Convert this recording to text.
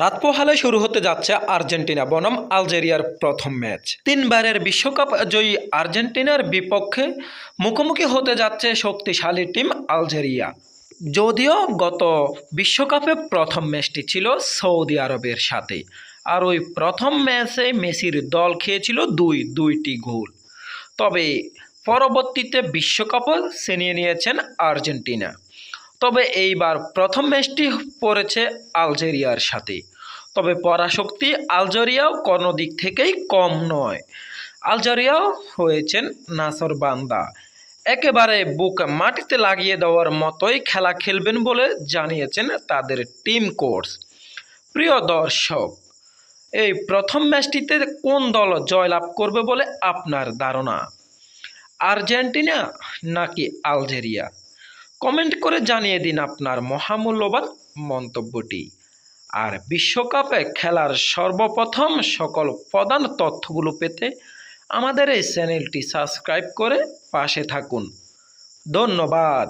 রাত পোহালে শুরু হতে যাচ্ছে আর্জেন্টিনা বনাম আলজেরিয়ার প্রথম ম্যাচ। তিনবারের বিশ্বকাপ জয়ী আর্জেন্টিনার বিপক্ষে মুখোমুখি হতে যাচ্ছে শক্তিশালী টিম আলজেরিয়া। যদিও গত বিশ্বকাপে প্রথম ম্যাচটি ছিল সৌদি আরবের সাথে, আর ওই প্রথম ম্যাচে মেসির দল খেয়েছিল দুইটি গোল। তবে পরবর্তীতে বিশ্বকাপও ছিনিয়ে নিয়েছেন আর্জেন্টিনা। তবে এইবার প্রথম ম্যাচটি পড়েছে আলজেরিয়ার সাথে। তবে পরাশক্তি আলজেরিয়াও কোনো দিক থেকেই কম নয়। আলজেরিয়াও হয়েছেন নাছোড়বান্দা, একেবারে বুক মাটিতে লাগিয়ে দেওয়ার মতোই খেলা খেলবেন বলে জানিয়েছেন তাদের টিম কোচ। প্রিয় দর্শক, এই প্রথম ম্যাচটিতে কোন দল জয়লাভ করবে বলে আপনার ধারণা? আর্জেন্টিনা নাকি আলজেরিয়া? কমেন্ট করে জানিয়ে দিন আপনার মহামূল্যবান মন্তব্যটি। আর বিশ্বকাপে খেলার সর্বপ্রথম সকল প্রধান তথ্যগুলো পেতে আমাদের এই চ্যানেলটি সাবস্ক্রাইব করে পাশে থাকুন। ধন্যবাদ।